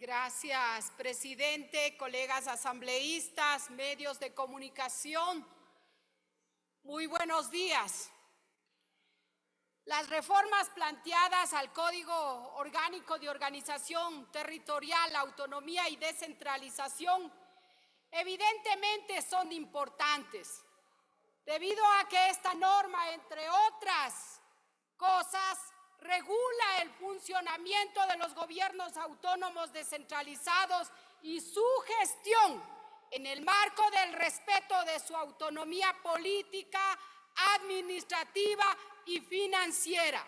Gracias, presidente, colegas asambleístas, medios de comunicación. Muy buenos días. Las reformas planteadas al Código Orgánico de Organización Territorial, Autonomía y Descentralización evidentemente son importantes, debido a que esta norma, entre otras cosas, regula el funcionamiento de los gobiernos autónomos descentralizados y su gestión en el marco del respeto de su autonomía política, administrativa y financiera.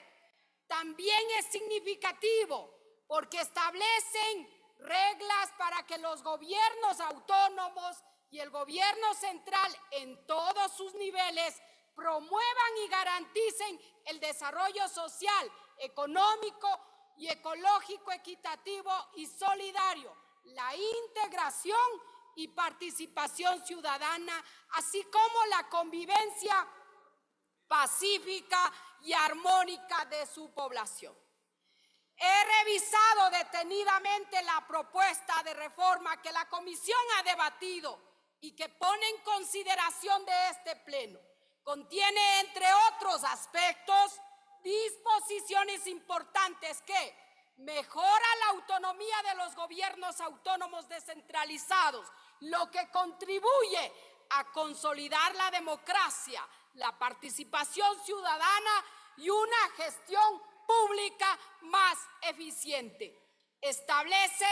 También es significativo porque establecen reglas para que los gobiernos autónomos y el gobierno central en todos sus niveles promuevan y garanticen el desarrollo social, económico y ecológico equitativo y solidario, la integración y participación ciudadana, así como la convivencia pacífica y armónica de su población. He revisado detenidamente la propuesta de reforma que la Comisión ha debatido y que pone en consideración de este Pleno. Contiene, entre otros aspectos, disposiciones importantes que mejora la autonomía de los gobiernos autónomos descentralizados, lo que contribuye a consolidar la democracia, la participación ciudadana y una gestión pública más eficiente. Establece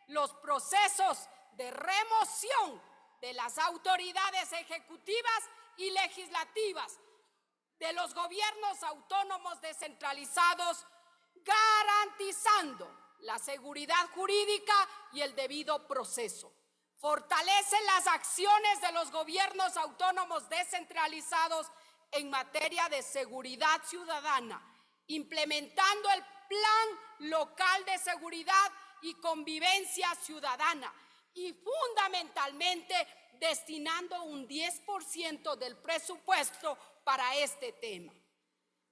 los procesos de remoción de las autoridades ejecutivas y legislativas de los gobiernos autónomos descentralizados, garantizando la seguridad jurídica y el debido proceso. Fortalece las acciones de los gobiernos autónomos descentralizados en materia de seguridad ciudadana, implementando el Plan Local de Seguridad y Convivencia Ciudadana y fundamentalmente destinando un 10% del presupuesto para este tema.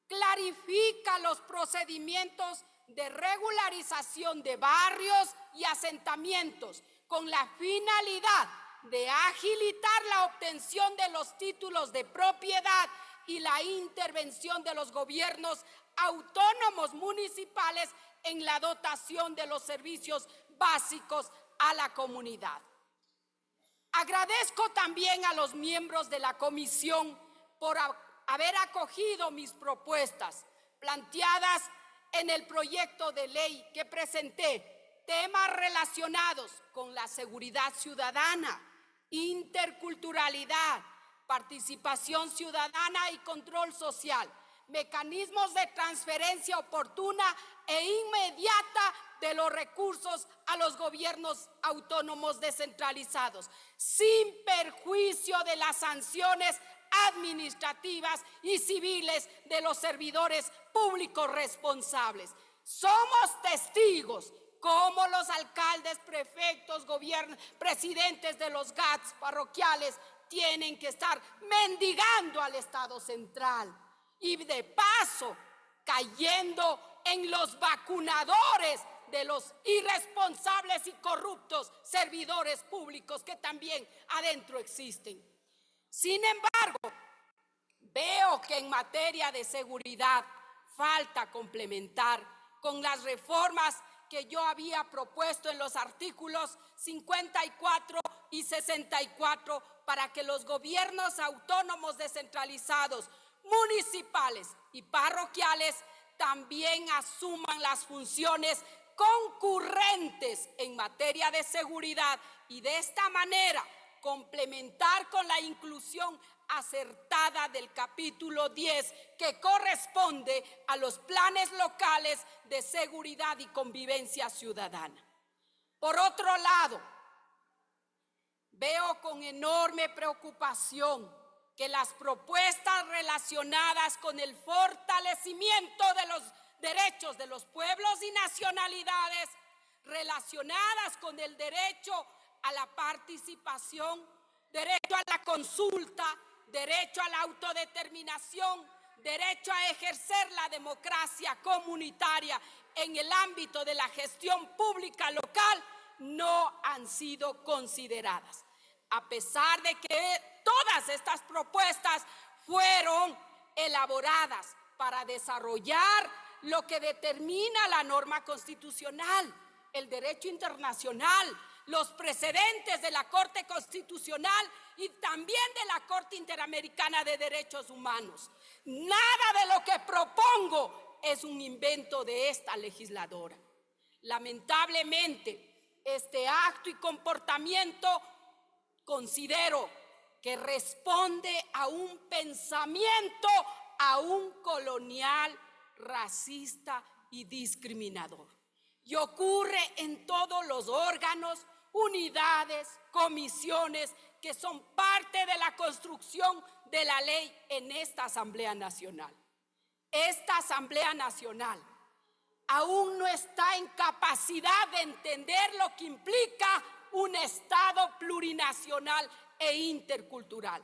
Clarifica los procedimientos de regularización de barrios y asentamientos con la finalidad de agilitar la obtención de los títulos de propiedad y la intervención de los gobiernos autónomos municipales en la dotación de los servicios básicos a la comunidad. Agradezco también a los miembros de la comisión por haber acogido mis propuestas planteadas en el proyecto de ley que presenté, temas relacionados con la seguridad ciudadana, interculturalidad, participación ciudadana y control social, mecanismos de transferencia oportuna e inmediata de los recursos a los gobiernos autónomos descentralizados, sin perjuicio de las sanciones administrativas y civiles de los servidores públicos responsables. Somos testigos cómo los alcaldes, prefectos, presidentes de los GATS parroquiales tienen que estar mendigando al Estado central y de paso cayendo en los vacunadores de los irresponsables y corruptos servidores públicos que también adentro existen. Sin embargo, veo que en materia de seguridad falta complementar con las reformas que yo había propuesto en los artículos 54 y 64 para que los gobiernos autónomos descentralizados, municipales y parroquiales también asuman las funciones concurrentes en materia de seguridad y de esta manera complementar con la inclusión acertada del capítulo 10 que corresponde a los planes locales de seguridad y convivencia ciudadana. Por otro lado, veo con enorme preocupación que las propuestas relacionadas con el fortalecimiento de los derechos de los pueblos y nacionalidades, relacionadas con el derecho a la participación, derecho a la consulta, derecho a la autodeterminación, derecho a ejercer la democracia comunitaria en el ámbito de la gestión pública local no han sido consideradas. A pesar de que todas estas propuestas fueron elaboradas para desarrollar lo que determina la norma constitucional, el derecho internacional, los precedentes de la Corte Constitucional y también de la Corte Interamericana de Derechos Humanos. Nada de lo que propongo es un invento de esta legisladora. Lamentablemente, este acto y comportamiento considero que responde a un pensamiento aún colonial, racista y discriminador. Y ocurre en todos los órganos, unidades, comisiones que son parte de la construcción de la ley en esta Asamblea Nacional. Esta Asamblea Nacional aún no está en capacidad de entender lo que implica un Estado plurinacional e intercultural.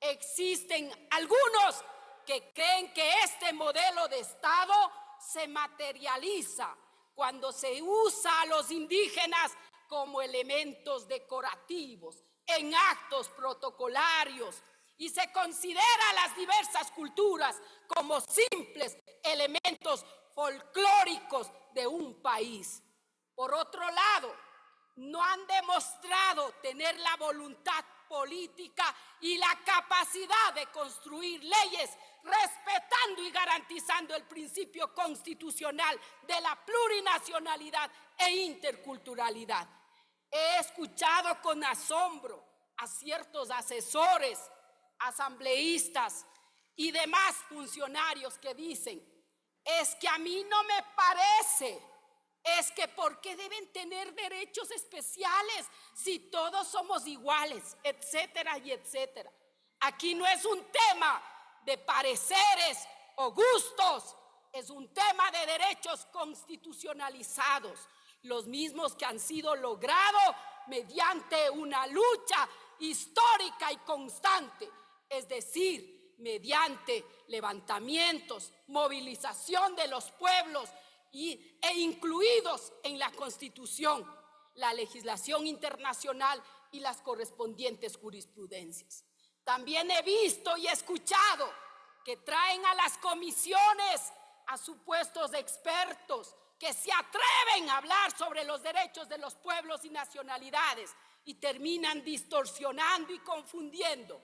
Existen algunos que creen que este modelo de Estado se materializa cuando se usa a los indígenas como elementos decorativos en actos protocolarios y se considera a las diversas culturas como simples elementos folclóricos de un país. Por otro lado, no han demostrado tener la voluntad política y la capacidad de construir leyes respetando y garantizando el principio constitucional de la plurinacionalidad e interculturalidad. He escuchado con asombro a ciertos asesores, asambleístas y demás funcionarios que dicen: es que a mí no me parece, es que ¿por qué deben tener derechos especiales si todos somos iguales? Etcétera y etcétera. Aquí no es un tema de pareceres o gustos, es un tema de derechos constitucionalizados, los mismos que han sido logrados mediante una lucha histórica y constante, es decir, mediante levantamientos, movilización de los pueblos e incluidos en la Constitución, la legislación internacional y las correspondientes jurisprudencias. También he visto y escuchado que traen a las comisiones a supuestos expertos que se atreven a hablar sobre los derechos de los pueblos y nacionalidades y terminan distorsionando y confundiendo.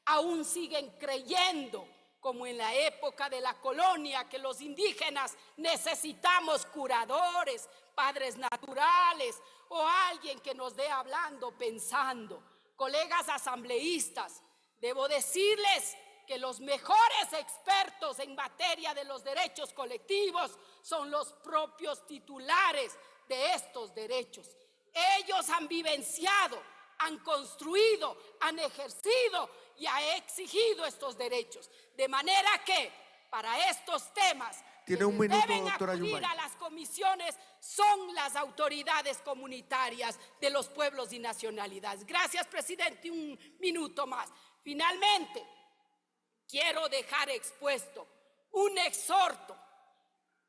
Aún siguen creyendo, como en la época de la colonia, que los indígenas necesitamos curadores, padres naturales o alguien que nos dé hablando, pensando. Colegas asambleístas, debo decirles que los mejores expertos en materia de los derechos colectivos son los propios titulares de estos derechos. Ellos han vivenciado, han construido, han ejercido y han exigido estos derechos. De manera que para estos temas Tiene un minuto, deben doctora acudir Yumay. a las comisiones son las autoridades comunitarias de los pueblos y nacionalidades. Gracias, presidente. Un minuto más. Finalmente, quiero dejar expuesto un exhorto.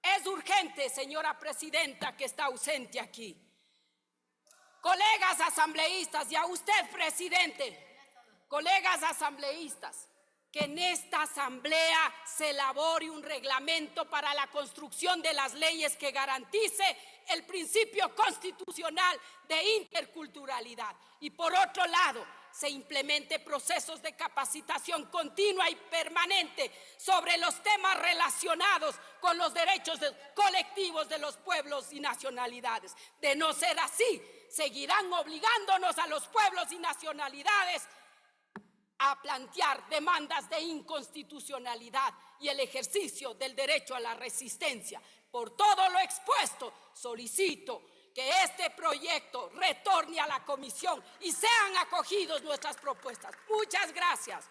Es urgente, señora presidenta, que está ausente aquí. Colegas asambleístas, y a usted, presidente, colegas asambleístas, que en esta asamblea se elabore un reglamento para la construcción de las leyes que garantice el principio constitucional de interculturalidad. Y por otro lado, se implemente procesos de capacitación continua y permanente sobre los temas relacionados con los derechos colectivos de los pueblos y nacionalidades. De no ser así, seguirán obligándonos a los pueblos y nacionalidades a plantear demandas de inconstitucionalidad y el ejercicio del derecho a la resistencia. Por todo lo expuesto, solicito que este proyecto retorne a la comisión y sean acogidos nuestras propuestas. Muchas gracias.